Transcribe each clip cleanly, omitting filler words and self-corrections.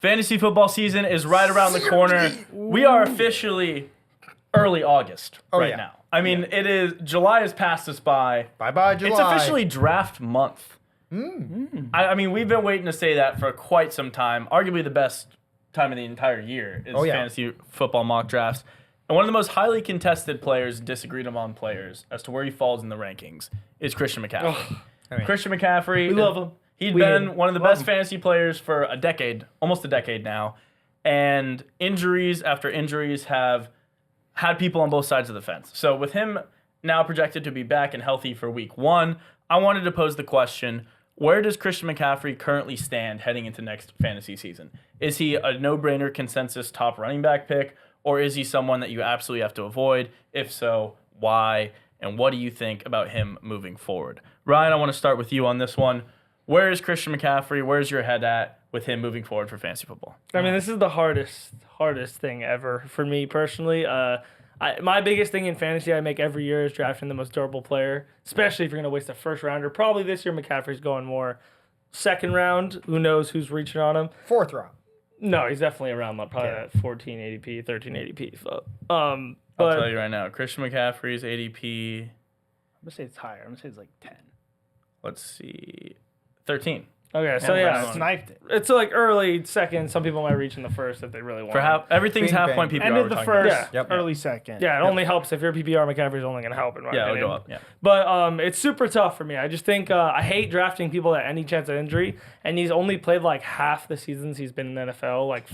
Fantasy football season is right around the corner. We are officially early August now. I mean, it is July has passed us by. Bye-bye, July. It's officially draft month. I mean, we've been waiting to say that for quite some time. Arguably the best time of the entire year is fantasy football mock drafts. And one of the most highly contested players, disagreed among players, as to where he falls in the rankings, is Christian McCaffrey. Christian McCaffrey. We love him. He'd been one of the best fantasy players for a decade, almost a decade now. And injuries after injuries have had people on both sides of the fence. So with him now projected to be back and healthy for week 1, I wanted to pose the question, where does Christian McCaffrey currently stand heading into next fantasy season? Is he a no-brainer consensus top running back pick, or is he someone that you absolutely have to avoid? If so, why? And what do you think about him moving forward? Ryan, I want to start with you on this one. Where is Christian McCaffrey? Where's your head at with him moving forward for fantasy football? I mean, this is the hardest thing ever for me personally. My biggest thing in fantasy I make every year is drafting the most durable player, especially if you're going to waste a first rounder. Probably this year McCaffrey's going more second round. Who knows who's reaching on him? 4th round. No, he's definitely around probably that 14 ADP, 13 ADP. So, I'll tell you right now, Christian McCaffrey's ADP. I'm gonna say it's higher. I'm gonna say it's like 10. Let's see, 13. Okay, so sniped it. it's like early second. Some people might reach in the first if they really want. For everything's half point PPR. End we're of the talking first, about. early second. Yeah, it only helps if you're PPR. McCaffrey's only going to help in my opinion. It'll go up. Yeah. But it's super tough for me. I just think I hate drafting people at any chance of injury, and he's only played like half the seasons he's been in the NFL. Like,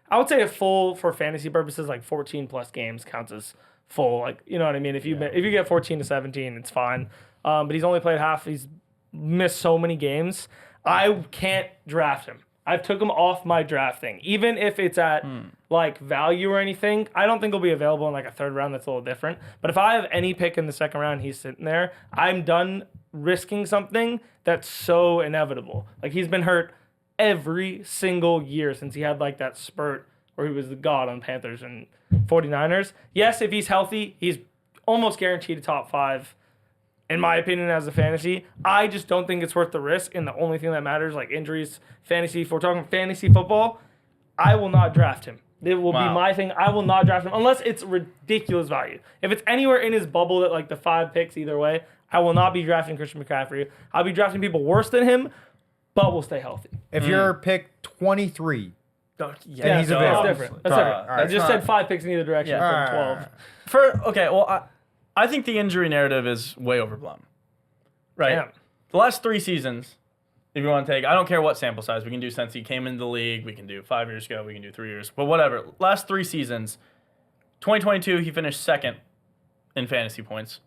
I would say a full for fantasy purposes, like 14 plus games counts as full. Like, you know what I mean? If you get 14 to 17, it's fine. But he's only played half. He's missed so many games. I can't draft him. I've took him off my draft thing. Even if it's at like value or anything, I don't think he'll be available in like a 3rd round. That's a little different. But if I have any pick in the 2nd round, he's sitting there. I'm done risking something that's so inevitable. Like, he's been hurt every single year since he had like that spurt where he was the god on Panthers and 49ers. Yes, if he's healthy, he's almost guaranteed a top 5. In my opinion, as a fantasy, I just don't think it's worth the risk. And the only thing that matters, like injuries, fantasy, if we're talking fantasy football, I will not draft him. It will be my thing. I will not draft him unless it's ridiculous value. If it's anywhere in his bubble at like the 5 picks either way, I will not be drafting Christian McCaffrey. I'll be drafting people worse than him, but will stay healthy. If you're pick 23, then he's that's available. different. That's different. I just said 5 picks in either direction from 12. I think the injury narrative is way overblown. Right? Damn. The last 3 seasons, if you want to take, I don't care what sample size. We can do since he came into the league. We can do 5 years ago. We can do 3 years. But whatever. Last 3 seasons, 2022, he finished 2nd in fantasy points.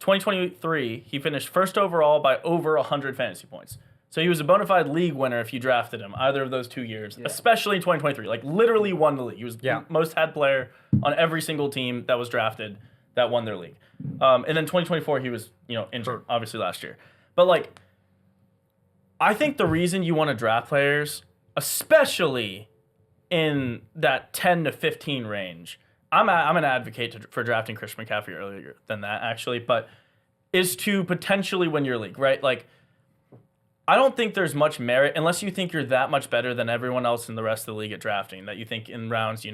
2023, he finished 1st overall by over 100 fantasy points. So he was a bona fide league winner if you drafted him either of those 2 years, especially in 2023. Like, literally won the league. He was the most had player on every single team that was drafted that won their league. And then 2024, he was, injured, obviously, last year. But, like, I think the reason you want to draft players, especially in that 10 to 15 range, I'm an advocate for drafting Christian McCaffrey earlier than that, actually, but is to potentially win your league, right? Like, I don't think there's much merit, unless you think you're that much better than everyone else in the rest of the league at drafting, that you think in rounds,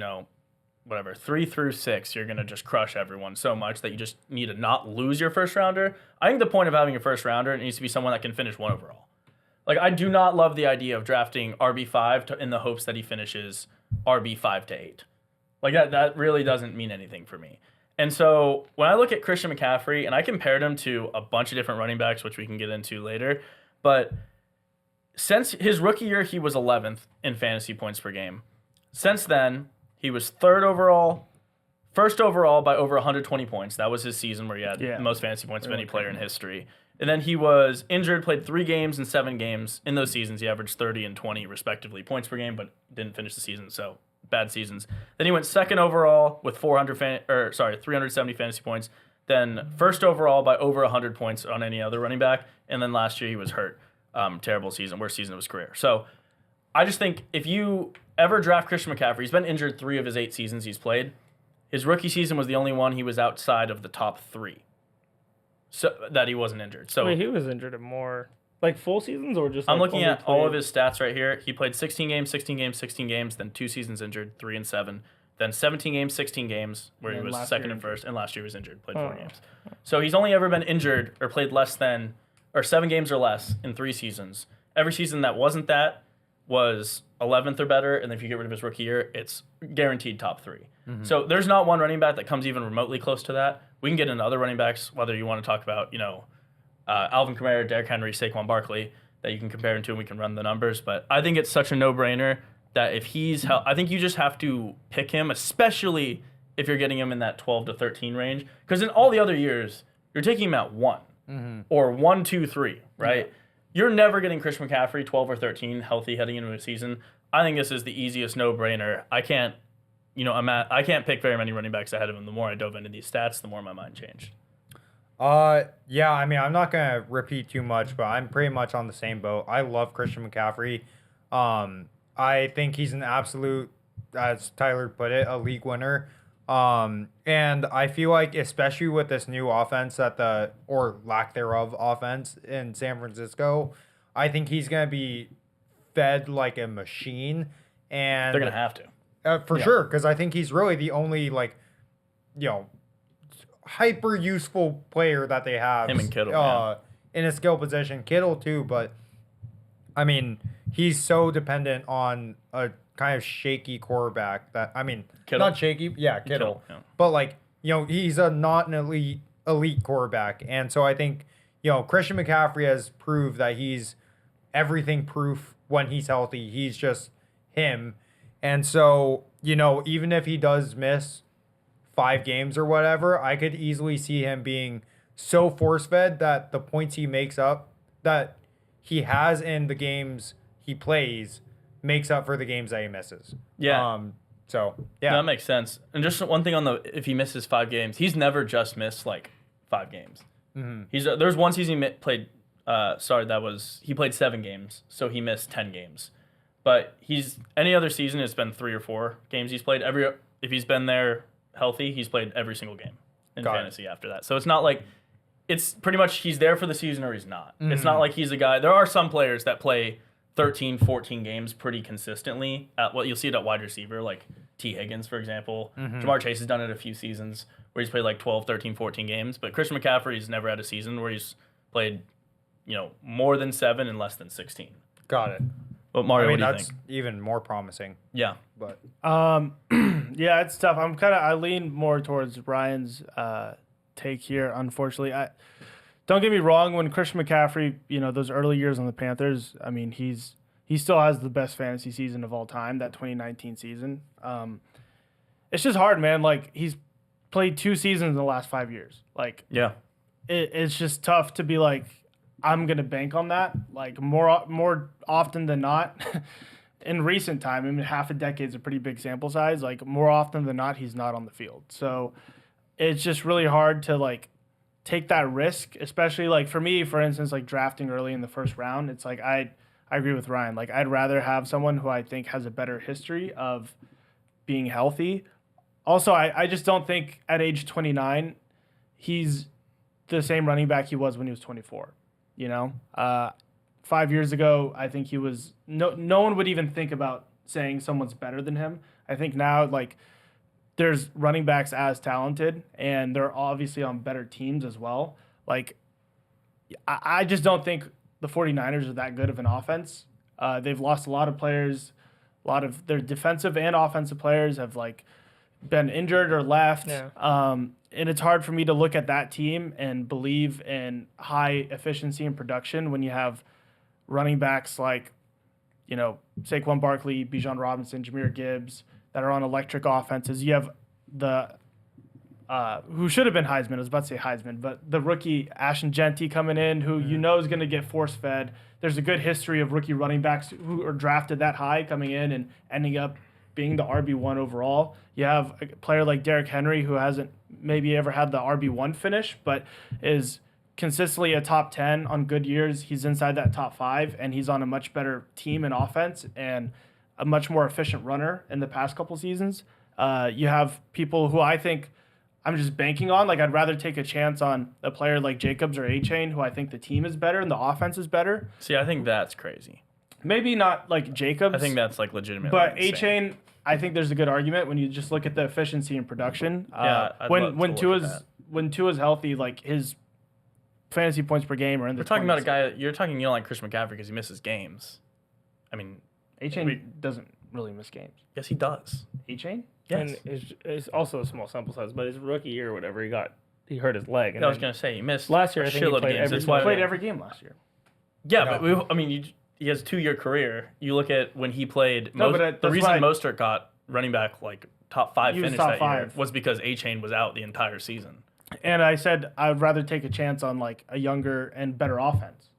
3 through 6, you're going to just crush everyone so much that you just need to not lose your first rounder. I think the point of having a first rounder, it needs to be someone that can finish 1 overall. Like, I do not love the idea of drafting RB5 in the hopes that he finishes RB5 to 8. Like, that really doesn't mean anything for me. And so when I look at Christian McCaffrey, and I compared him to a bunch of different running backs, which we can get into later, but since his rookie year, he was 11th in fantasy points per game. Since then, he was 3rd overall, 1st overall by over 120 points. That was his season where he had the most fantasy points of any player in history. And then he was injured, played 3 games and 7 games. In those seasons, he averaged 30 and 20, respectively, points per game, but didn't finish the season, so bad seasons. Then he went 2nd overall with 370 fantasy points. Then 1st overall by over 100 points on any other running back. And then last year he was hurt. Terrible season, worst season of his career. So I just think if you ever draft Christian McCaffrey, he's been injured 3 of his 8 seasons he's played. His rookie season was the only one he was outside of the top 3. So that he wasn't injured. So he was injured more Like full seasons or just? I'm like, looking only at all of played- his stats right here. He played 16 games, 16 games, 16 games, then 2 seasons injured, 3 and 7. Then 17 games, 16 games, where he And was last second year and first, and last year was injured, played 4 Oh. games. So he's only ever been injured or played less than, or 7 games or less in 3 seasons. Every season that wasn't that was 11th or better, and then if you get rid of his rookie year, it's guaranteed top 3. So there's not one running back that comes even remotely close to that. We can get into other running backs, whether you want to talk about, Alvin Kamara, Derrick Henry, Saquon Barkley, that you can compare him to, and we can run the numbers. But I think it's such a no-brainer that if he's I think you just have to pick him, especially if you're getting him in that 12 to 13 range. Because in all the other years, you're taking him at 1 or 1, 2, 3, right? Yeah. You're never getting Chris McCaffrey 12 or 13 healthy heading into a season. I think this is the easiest no-brainer. I can't pick very many running backs ahead of him. The more I dove into these stats, the more my mind changed. Yeah, I mean, I'm not going to repeat too much, but I'm pretty much on the same boat. I love Christian McCaffrey. I think he's an absolute, as Tyler put it, a league winner. And I feel like, especially with this new offense or lack thereof offense in San Francisco, I think he's going to be fed like a machine. And they're going to have to. For sure, because I think he's really the only, hyper useful player that they have. Him and Kittle, in a skill position. Kittle too, but I mean, he's so dependent on a kind of shaky quarterback Kittle? Not shaky, yeah, Kittle. Yeah. But he's not an elite quarterback. And so I think, Christian McCaffrey has proved that he's everything proof when he's healthy. He's just him. And so, even if he does miss 5 games or whatever, I could easily see him being so force-fed that the points he makes up, that he has in the games he plays, makes up for the games that he misses. Yeah. So, yeah. No, that makes sense. And just one thing if he misses 5 games, he's never just missed 5 games. Mm-hmm. There's one season he played, he played 7 games, so he missed 10 games. But any other season, it's been 3 or 4 games he's played. If he's been there healthy, he's played every single game in fantasy after that. So it's not like it's pretty much he's there for the season or he's not. Mm-hmm. It's not like he's a guy. There are some players that play 13, 14 games pretty consistently. You'll see it at wide receiver, like T. Higgins, for example. Mm-hmm. Jamar Chase has done it a few seasons where he's played 12, 13, 14 games. But Christian McCaffrey's never had a season where he's played, more than 7 and less than 16. Got it. But Mario, what do you that's think? even more promising. Yeah. But yeah, it's tough. I lean more towards Ryan's take here, unfortunately. Don't get me wrong, when Christian McCaffrey, those early years on the Panthers, I mean, he still has the best fantasy season of all time, that 2019 season. It's just hard, man. He's played 2 seasons in the last 5 years. Yeah. It's just tough to be I'm going to bank on that. More often than not, in recent time, I mean, half a decade is a pretty big sample size. More often than not, he's not on the field. So it's just really hard to, take that risk, especially, for me, for instance, drafting early in the first round. It's I agree with Ryan. I'd rather have someone who I think has a better history of being healthy. Also, I just don't think at age 29, he's the same running back he was when he was 24. 5 years ago, I think he was no one would even think about saying someone's better than him. I think now, there's running backs as talented, and they're obviously on better teams as well. I just don't think the 49ers are that good of an offense. They've lost a lot of players. A lot of their defensive and offensive players have been injured or left. Yeah. And it's hard for me to look at that team and believe in high efficiency and production when you have running backs Saquon Barkley, Bijan Robinson, Jahmyr Gibbs that are on electric offenses. You have who should have been Heisman. I was about to say Heisman, but the rookie Ashton Genty coming in, who is going to get force fed. There's a good history of rookie running backs who are drafted that high coming in and ending up being the RB1 overall. You have a player like Derrick Henry, who hasn't maybe ever had the RB1 finish, but is consistently a top 10 on good years. He's inside that top 5, and he's on a much better team and offense and a much more efficient runner in the past couple seasons. You have people who I think I'm just banking on. Like, I'd rather take a chance on a player like Jacobs or A-Chain, who I think the team is better and the offense is better. See, I think that's crazy. Maybe not like Jacobs. I think that's like legitimate. But A-Chain, I think there's a good argument when you just look at the efficiency and production. Yeah, I'd love to look at that. When Tua's healthy, like his fantasy points per game are in the. We're talking about a guy. You're talking, like Chris McCaffrey because he misses games. I mean, A-Chain doesn't really miss games. yes, he does. A-Chain? Yes. And it's also a small sample size, but his rookie year or whatever, he hurt his leg. And I was then gonna say he missed last year, a I think he shitload of played games. every That's single why. Played every game last year. Yeah, but he has a 2-year career. You look at when he played. No, but the that's reason why- Mostert got running back like top 5 He was finish top that year 5. was because A-Chain was out the entire season. And I said I'd rather take a chance on like a younger and better offense.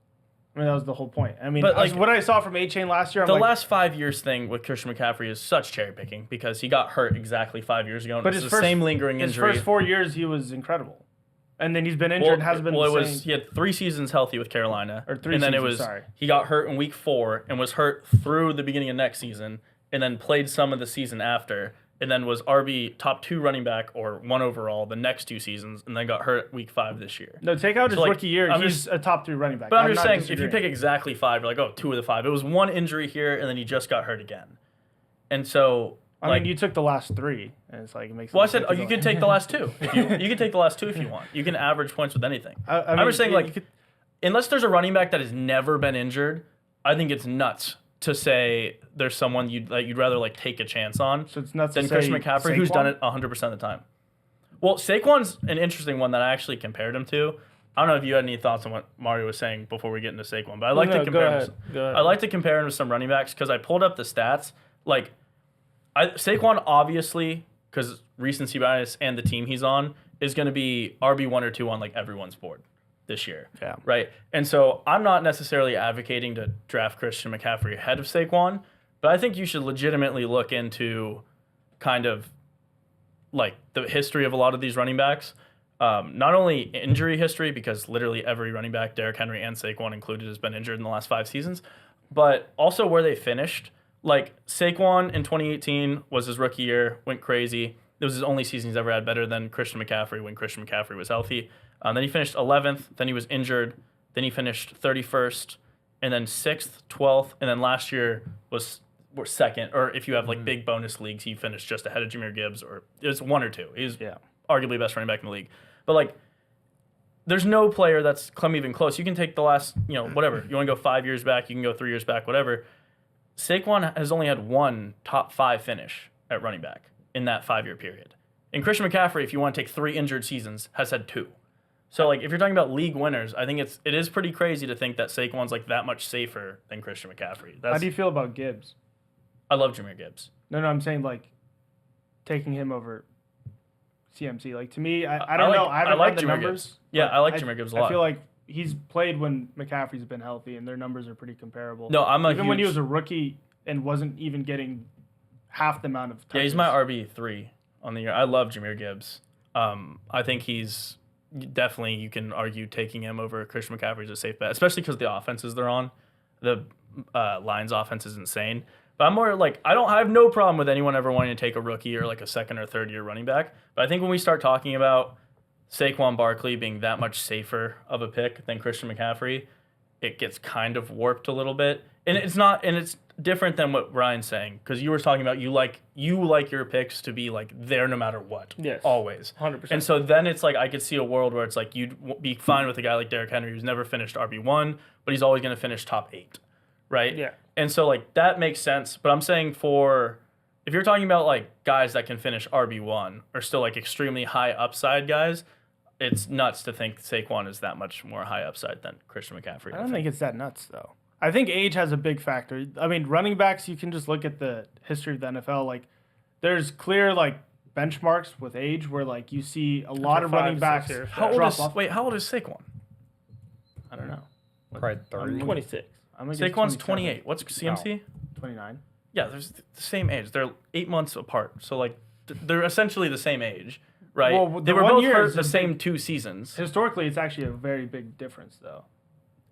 I mean, that was the whole point. I mean, But, like, what I saw from A-Chain last year, I'm The like, last 5 years thing with Christian McCaffrey is such cherry picking because he got hurt exactly 5 years ago. And but it's his the first, same lingering his injury. first 4 years, he was incredible. And then he's been injured and hasn't been the same. He had 3 seasons healthy with Carolina, Or 3 and then seasons, he got hurt in week 4 and was hurt through the beginning of next season, and then played some of the season after, and then was RB top 2 running back or 1 overall the next 2 seasons, and then got hurt week 5 this year. No, take out his like, rookie year. I'm He's a top 3 running back. But I'm just not saying, if you disagreeing. pick exactly 5, you're like, oh, 2 of the 5. It was 1 injury here, and then he just got hurt again, and so. I mean, you took the last 3, and it's like it makes. Well, I said you could take the last 2. You can take the last 2 if you want. You can average points with anything. I I'm just saying, you like, could- unless there's a running back that has never been injured, I think it's nuts to say there's someone you'd rather like take a chance on So it's nuts than to say Christian McCaffrey, who's Saquon? done it 100% of the time. Well, Saquon's an interesting one that I actually compared him to. I don't know if you had any thoughts on what Mario was saying before we get into Saquon, but I like to No, compare go him. ahead. Go ahead. I like to compare him to some running backs because I pulled up the stats. Like, Saquon obviously, because recency bias and the team he's on, is going to be RB1 or 2 on like everyone's board this year. Yeah. Right. And so I'm not necessarily advocating to draft Christian McCaffrey ahead of Saquon, but I think you should legitimately look into kind of like the history of a lot of these running backs. Not only injury history, because literally every running back, Derrick Henry and Saquon included, has been injured in the last 5 seasons, but also where they finished. Like Saquon in 2018 was his rookie year, went crazy. It was his only season he's ever had better than Christian McCaffrey when Christian McCaffrey was healthy. Then he finished 11th, then he was injured, then he finished 31st, and then 6th, 12th, and then last year was second, or if you have like big bonus leagues, he finished just ahead of Jahmyr Gibbs, or it was 1 or 2. He's arguably best running back in the league. But like, there's no player that's come even close. You can take the last, whatever. You want to go 5 years back, you can go 3 years back, whatever. Saquon has only had 1 top 5 finish at running back in that 5-year period. And Christian McCaffrey, if you want to take 3 injured seasons, has had 2. So like, if you're talking about league winners, I think it is pretty crazy to think that Saquon's like that much safer than Christian McCaffrey. How do you feel about Gibbs? I love Jahmyr Gibbs. No, I'm saying like taking him over CMC. Like to me, I don't know. I haven't like read the Jahmyr numbers. Gibbs. Yeah, but I like Jahmyr Gibbs a lot. I feel like he's played when McCaffrey's been healthy, and their numbers are pretty comparable. No, even when he was a rookie and wasn't even getting half the amount of touches. Yeah, he's my RB3 on the year. I love Jahmyr Gibbs. I think he's definitely, you can argue taking him over Christian McCaffrey is a safe bet, especially because the offenses they're on. The Lions offense is insane. But I'm more like, I have no problem with anyone ever wanting to take a rookie or like a 2nd or 3rd year running back. But I think when we start talking about Saquon Barkley being that much safer of a pick than Christian McCaffrey, it gets kind of warped a little bit. And it's different than what Ryan's saying, because you were talking about you like your picks to be like there no matter what. Yes. Always. 100%. And so then it's like I could see a world where it's like you'd be fine with a guy like Derrick Henry who's never finished RB1, but he's always going to finish top 8. Right? Yeah. And so like that makes sense, but I'm saying if you're talking about like guys that can finish RB1 or still like extremely high upside guys, it's nuts to think Saquon is that much more high upside than Christian McCaffrey. I don't think it's that nuts though. I think age has a big factor. I mean, running backs, you can just look at the history of the NFL. Like, there's clear like benchmarks with age where like you see a lot of 5 running to 6 backs years. How old drop is off. how old is Saquon? I don't know. Probably 30. 26. I'm gonna guess Saquon's 27. 28. What's CMC? 29. Yeah, they're the same age. They're 8 months apart. So like they're essentially the same age, right? Well, they the were 1 both year hurt is the a same big- 2 seasons. Historically, it's actually a very big difference though.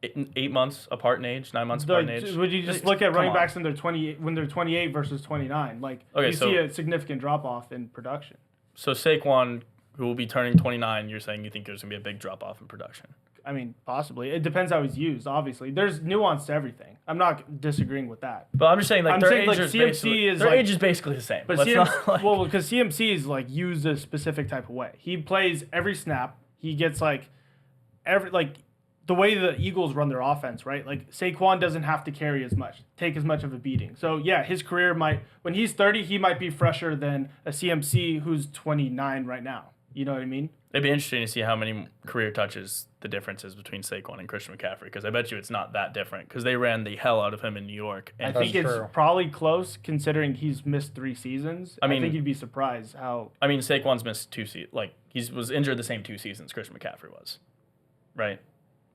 8 months apart in age, 9 months apart in age. Would you just Come look at running on. backs when they're 28 versus 29? Like Okay, you so- see a significant drop off in production. So Saquon who will be turning 29, you're saying you think there's going to be a big drop off in production. I mean, possibly. It depends how he's used, obviously. There's nuance to everything. I'm not disagreeing with that. But I'm just saying, like, I'm their saying, age like, is CMC basically, is, their like- age is basically the same. But Let's not, like, well, because CMC is like used a specific type of way. He plays every snap. He gets like the way the Eagles run their offense, right? Like Saquon doesn't have to take as much of a beating. So yeah, his career when he's 30, he might be fresher than a CMC who's 29 right now. You know what I mean? it'd be interesting to see how many career touches the difference is between Saquon and Christian McCaffrey, because I bet you it's not that different, because they ran the hell out of him in New York. I And think That's it's true. probably close considering he's missed 3 seasons. I mean- think you'd be surprised how. I mean, Saquon's missed 2 seasons. Like, he was injured the same 2 seasons Christian McCaffrey was, right?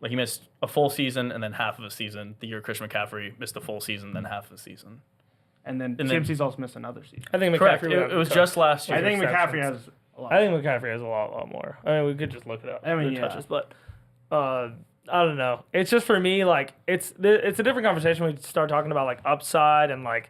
Like, he missed a full season and then half of a season. The year Christian McCaffrey missed a full season, then half of a season. And then And then- CMC's also missed another season. I think Correct. McCaffrey. It was just last year. I think McCaffrey receptions. has a lot. I think McCaffrey has a lot more. I mean, we could just look it up. I mean, the yeah. touches, but I don't know. It's just for me, like it's a different conversation when we start talking about like upside and like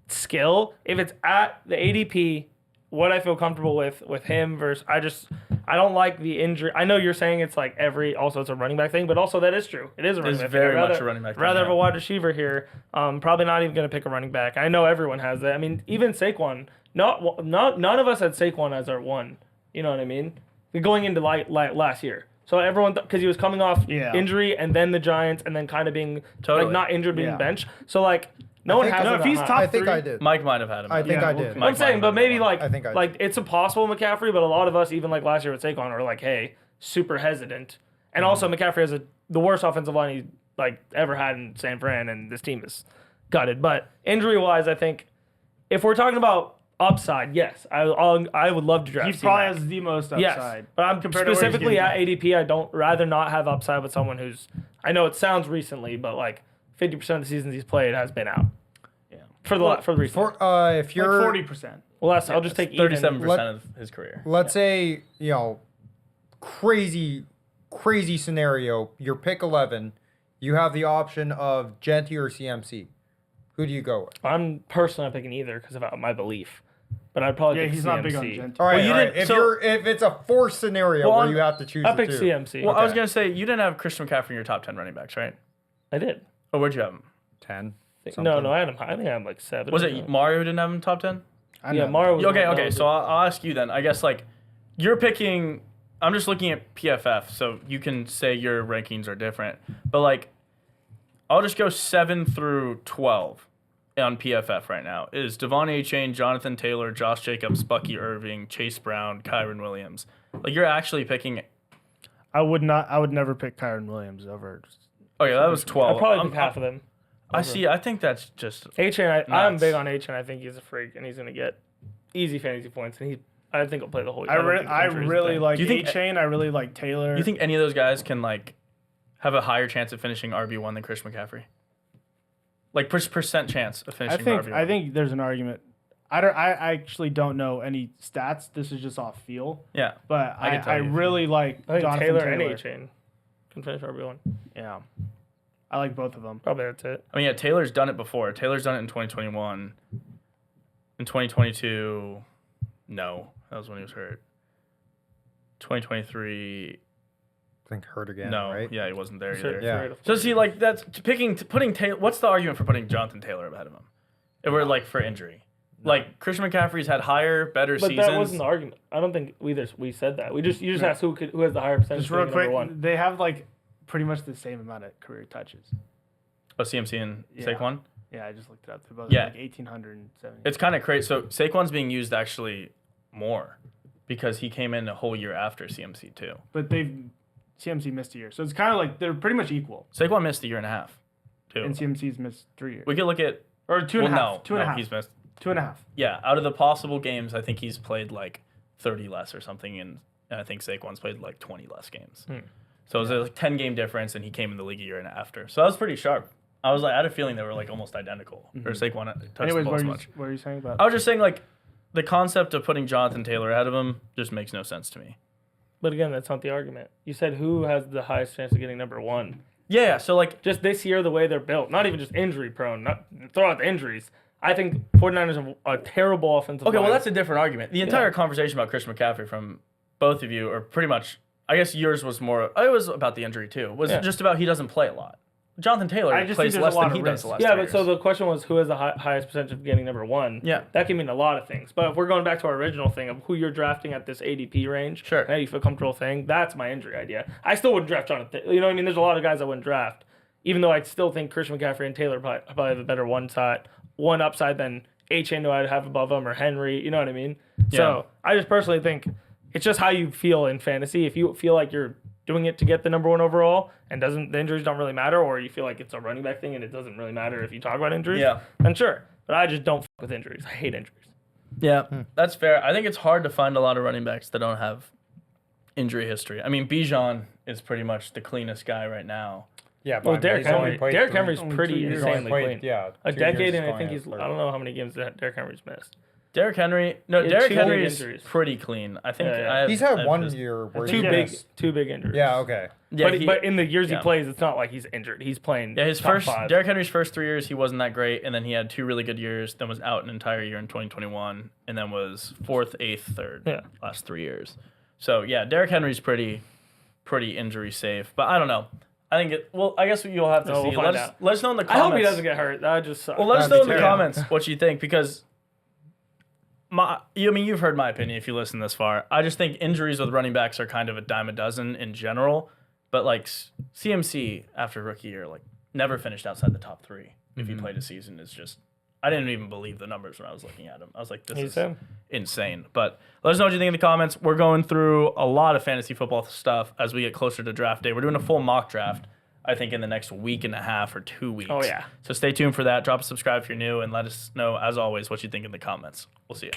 skill. If it's at the ADP, what I feel comfortable with him versus I don't like the injury. I know you're saying it's like also it's a running back thing, but also that is true. It is a running It's back. very thing. I'd much a running back thing, Rather have yeah. a wide receiver here. Probably not even going to pick a running back. I know everyone has that. I mean, even Saquon. None of us had Saquon as our one. You know what I mean? Going into like last year. So everyone, because he was coming off Yeah. injury and then the Giants and then kind of being Totally. like not injured, being Yeah. benched. So like no one think- has No, him if that he's high. top I think 3, I did. Mike might have had him. I think Yeah, I we'll did. see. Mike I'm saying, might but have maybe had him. like I think I like it's impossible with McCaffrey, but a lot of us, even like last year with Saquon, are like, hey, super hesitant. And also McCaffrey has the worst offensive line he's like ever had in San Fran, and this team is gutted. But injury wise, I think if we're talking about upside, yes, I would love to draft. he C-Mac. probably has the most upside. Yes, but I'm compared to where he's specifically at getting ADP. I don't rather not have upside with someone who's. I know it sounds recently, but like 50% of the seasons he's played has been out Yeah. for the recent. For if Like you're 40%. Well, I'll just take 37% Let- of his career. let's say, crazy scenario, your pick 11, you have the option of Genty or CMC. Who do you go with? I'm personally not picking either because of my belief, but I'd probably Yeah, pick he's CMC. not big on Gent. All right, you all right. didn't- If it's a forced scenario Well, where you have to choose I the picked two. CMC. Well, I was Okay. going to say, you didn't have Christian McCaffrey in your top 10 running backs, right? I did. Or where'd you have him? 10. No, I had him. I think I had him like 7. Was or it something. Mario who didn't have him top 10? I Yeah, know. Mario was. Okay. So I'll ask you then. I guess, like, you're picking... I'm just looking at PFF, so you can say your rankings are different. But, like, I'll just go 7 through 12 on PFF right now. It is Devon A-Chain, Jonathan Taylor, Josh Jacobs, Bucky Irving, Chase Brown, Kyron Williams. Like, you're actually picking... I would never pick Kyron Williams over. Okay, that was 12. I'd probably I'm- pick half of them. I see. I think that's just... A-Chain, I'm Nuts. big on A-Chain. I think he's a freak, and he's going to get easy fantasy points, and I think he'll play the whole year. I don't think injuries really a thing. like Do you think- A-Chain. I really like Taylor. You think any of those guys can, like, have a higher chance of finishing RB1 than Christian McCaffrey? Like, percent chance of finishing RB1. I think there's an argument. I actually don't know any stats. This is just off feel. Yeah. But I can tell I you. really like I think Jonathan Taylor, Taylor. and A-Chain can finish RB1. Yeah. I like both of them. Probably that's it. I mean, yeah, Taylor's done it before. Taylor's done it in 2021. In 2022, no. That was when he was hurt. 2023, I think hurt again, no. right? Yeah, he wasn't there Sure, either. Yeah. sure. So, see, like, that's putting Taylor. What's the argument for putting Jonathan Taylor ahead of him? If we're, like, for injury. Like, Christian McCaffrey's had higher, better But seasons. that wasn't the argument. I don't think we said that. You just asked who has the higher percentage. Just real of being quick, number one. they have like pretty much the same amount of career touches. Oh, CMC and Yeah. Saquon? Yeah, I just looked it up. They're both Yeah. like 1,870. It's kind of crazy. So Saquon's being used actually more because he came in a whole year after CMC too. But CMC missed a year, so it's kind of like they're pretty much equal. Saquon missed a year and a half too. And CMC's missed 3 years. We could look at Or two and a half. Two and a half. He's missed. 2.5. Yeah, out of the possible games, I think he's played like 30 less or something, and I think Saquon's played like 20 less games. So it was a like 10-game difference, and he came in the league a year and after. So that was pretty sharp. I had a feeling they were like almost identical. Or Saquon touched Anyways, the ball what as are, much. what are you saying about? I was just saying, like, the concept of putting Jonathan Taylor ahead of him just makes no sense to me. But again, that's not the argument. You said who has the highest chance of getting number one. Yeah, so like, Just this year, the way they're built, not even just injury prone. Not throw out the injuries. I think 49ers have a terrible offensive okay, line. well, that's a different argument. The entire conversation about Christian McCaffrey from both of you, or pretty much, I guess yours was more, it was about the injury too. Was just about he doesn't play a lot. Jonathan Taylor I just plays think there's less a lot than of he does risk. the last Yeah, 3 but years. so the question was who has the highest percentage of getting number one? Yeah. That can mean a lot of things. But if we're going back to our original thing of who you're drafting at this ADP range, Sure. how you feel comfortable thing, that's my injury idea. I still wouldn't draft Jonathan. You know what I mean? There's a lot of guys I wouldn't draft, even though I still think Christian McCaffrey and Taylor probably have a better one upside than Achane, who I'd have above them, or Henry. You know what I mean? Yeah. So I just personally think it's just how you feel in fantasy. If you feel like you're doing it to get the number one overall and the injuries don't really matter, or you feel like it's a running back thing and it doesn't really matter if you talk about injuries, then sure. But I just don't fuck with injuries. I hate injuries. Yeah, that's fair. I think it's hard to find a lot of running backs that don't have injury history. I mean, Bijan is pretty much the cleanest guy right now. Yeah, Well, but Derrick he's only Henry, played Derrick three- Henry's only pretty 2 years. he's only insanely played, clean. yeah, A 2 decade, years and I going think in he's, third. I don't know how many games that Derrick Henry's missed. Derrick Henry, He had Derrick 2 Henry big is injuries. pretty clean. I think Yeah. I have, He's I had have 1 his- year where Two he big, missed. two big injuries. Yeah, okay. Yeah, But in the years yeah. he plays, it's not like he's injured. He's playing. Yeah, his top first 5. Derrick Henry's first 3 years, he wasn't that great, and then he had 2 really good years. Then was out an entire year in 2021, and then was 4th, 8th, 3rd Yeah. last 3 years. So yeah, Derrick Henry's pretty injury safe, but I don't know. I think it. Well, I guess you'll have to No, see. we'll find out. Let us know in the I comments. hope he doesn't get hurt. That just sucks. Well, let us That'd know be in the terrible. comments what you think, because you've heard my opinion if you listen this far. I just think injuries with running backs are kind of a dime a dozen in general, but like CMC after rookie year, like never finished outside the top 3 if he played a season. Is just, I didn't even believe the numbers when I was looking at him. I was like, this He's is him. insane. But let us know what you think in the comments. We're going through a lot of fantasy football stuff as we get closer to draft day. We're doing a full mock draft, I think, in the next week and a half or 2 weeks. Oh, yeah. So stay tuned for that. Drop a subscribe if you're new, and let us know, as always, what you think in the comments. We'll see you.